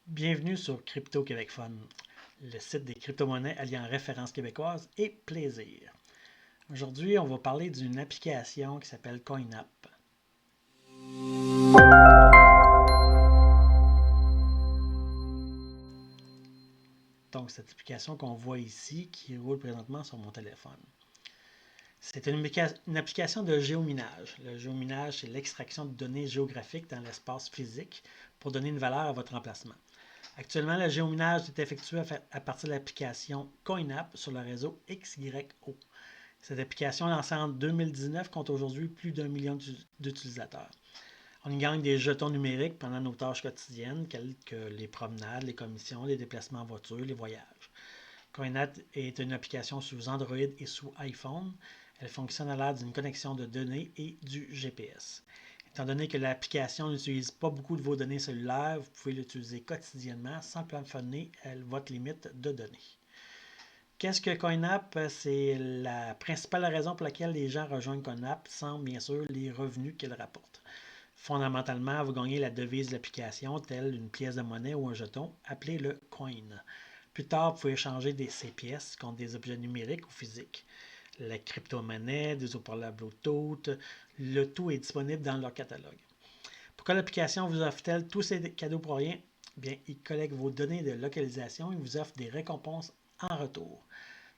Bienvenue sur Crypto Québec Fun, le site des crypto-monnaies alliant références québécoises et plaisir. Aujourd'hui, on va parler d'une application qui s'appelle CoinApp. Donc, cette application qu'on voit ici qui roule présentement sur mon téléphone. C'est une application de géominage. Le géominage, c'est l'extraction de données géographiques dans l'espace physique pour donner une valeur à votre emplacement. Actuellement, le géominage est effectué à partir de l'application CoinApp sur le réseau XYO. Cette application lancée en 2019 compte aujourd'hui plus d'1 million d'utilisateurs. On y gagne des jetons numériques pendant nos tâches quotidiennes, telles que les promenades, les commissions, les déplacements en voiture, les voyages. CoinApp est une application sous Android et sous iPhone. Elle fonctionne à l'aide d'une connexion de données et du GPS. Étant donné que l'application n'utilise pas beaucoup de vos données cellulaires, vous pouvez l'utiliser quotidiennement sans plafonner votre limite de données. Qu'est-ce que CoinApp? C'est la principale raison pour laquelle les gens rejoignent CoinApp sans bien sûr les revenus qu'elle rapporte. Fondamentalement, vous gagnez la devise de l'application, telle une pièce de monnaie ou un jeton, appelé le coin. Plus tard, vous pouvez échanger ces pièces contre des objets numériques ou physiques. La crypto-monnaie, des haut-parleurs Bluetooth, le tout est disponible dans leur catalogue. Pourquoi l'application vous offre-t-elle tous ces cadeaux pour rien? Bien, il collecte vos données de localisation et vous offre des récompenses en retour.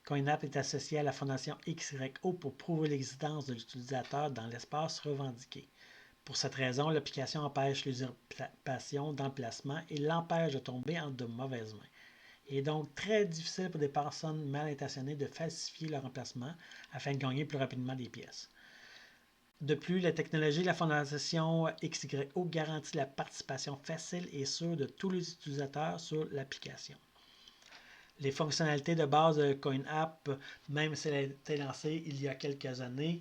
CoinApp est associé à la fondation XYO pour prouver l'existence de l'utilisateur dans l'espace revendiqué. Pour cette raison, l'application empêche l'usurpation d'emplacement et l'empêche de tomber entre de mauvaises mains. Il est donc très difficile pour des personnes mal intentionnées de falsifier leur emplacement afin de gagner plus rapidement des pièces. De plus, la technologie de la fondation XYO garantit la participation facile et sûre de tous les utilisateurs sur l'application. Les fonctionnalités de base de CoinApp, même si elle a été lancée il y a quelques années,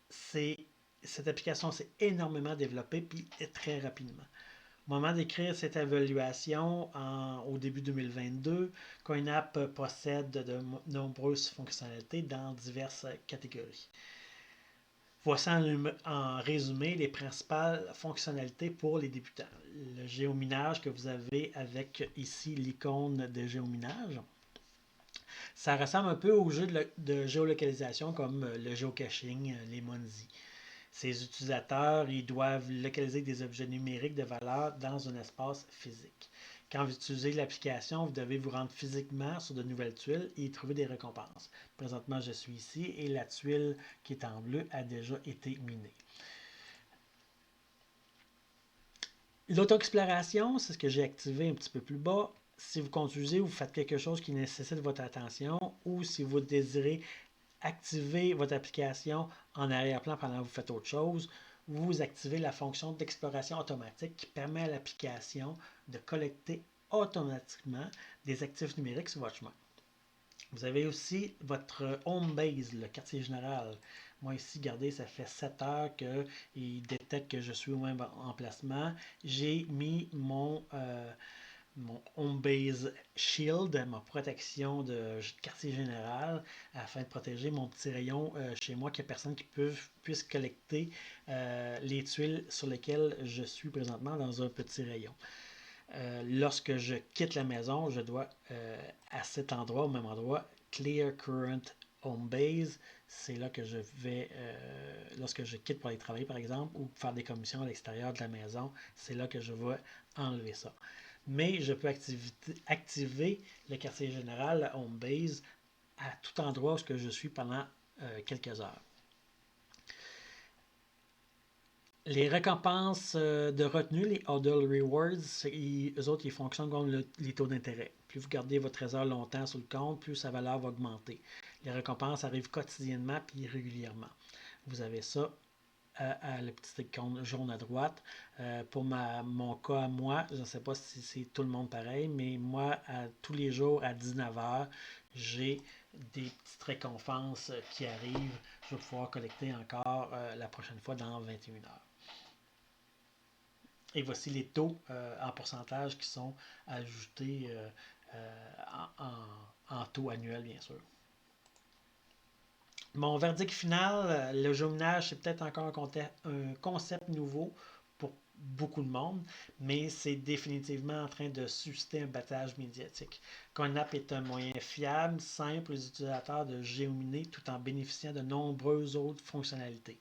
cette application s'est énormément développée et très rapidement. Au moment d'écrire cette évaluation au début 2022, CoinApp possède de nombreuses fonctionnalités dans diverses catégories. Voici en résumé les principales fonctionnalités pour les débutants. Le géominage que vous avez avec ici l'icône de géominage. Ça ressemble un peu aux jeux de géolocalisation comme le geocaching, les Monzi. Ces utilisateurs, ils doivent localiser des objets numériques de valeur dans un espace physique. Quand vous utilisez l'application, vous devez vous rendre physiquement sur de nouvelles tuiles et y trouver des récompenses. Présentement, je suis ici et la tuile qui est en bleu a déjà été minée. L'auto-exploration, c'est ce que j'ai activé un petit peu plus bas. Si vous conduisez ou vous faites quelque chose qui nécessite votre attention ou si vous désirez activer votre application en arrière-plan pendant que vous faites autre chose, vous activez la fonction d'exploration automatique qui permet à l'application de collecter automatiquement des actifs numériques sur votre chemin. Vous avez aussi votre home base, le quartier général. Moi ici, regardez, ça fait 7 heures qu'il détecte que je suis au même emplacement. J'ai mis mon Home Base Shield, ma protection de quartier général, afin de protéger mon petit rayon chez moi, qu'il n'y ait personne qui puisse collecter les tuiles sur lesquelles je suis présentement dans un petit rayon. Lorsque je quitte la maison, je dois à cet endroit, au même endroit, Clear Current Home Base. C'est là que je vais, lorsque je quitte pour aller travailler par exemple, ou faire des commissions à l'extérieur de la maison, c'est là que je vais enlever ça. Mais je peux activer le quartier général, la Home Base, à tout endroit où je suis pendant quelques heures. Les récompenses de retenue, les Hodl Rewards, eux autres, ils fonctionnent comme les taux d'intérêt. Plus vous gardez votre trésor longtemps sur le compte, plus sa valeur va augmenter. Les récompenses arrivent quotidiennement puis régulièrement. Vous avez ça à la petite icône jaune à droite. Pour mon cas à moi, je ne sais pas si c'est tout le monde pareil, mais moi, tous les jours à 19h, j'ai des petites récompenses qui arrivent. Je vais pouvoir collecter encore la prochaine fois dans 21h. Et voici les taux en pourcentage qui sont ajoutés en taux annuel, bien sûr. Mon verdict final, le géominage, c'est peut-être encore un concept nouveau pour beaucoup de monde, mais c'est définitivement en train de susciter un battage médiatique. CoinApp est un moyen fiable, simple aux utilisateurs de géominer tout en bénéficiant de nombreuses autres fonctionnalités.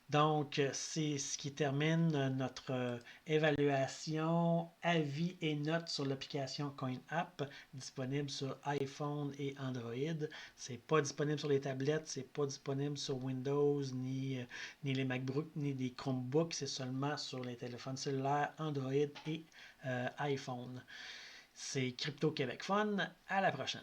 Donc, c'est ce qui termine notre évaluation, avis et notes sur l'application CoinApp, disponible sur iPhone et Android. C'est pas disponible sur les tablettes, c'est pas disponible sur Windows, ni les MacBooks, ni les Chromebooks. C'est seulement sur les téléphones cellulaires Android et iPhone. C'est Crypto Québec Fun. À la prochaine.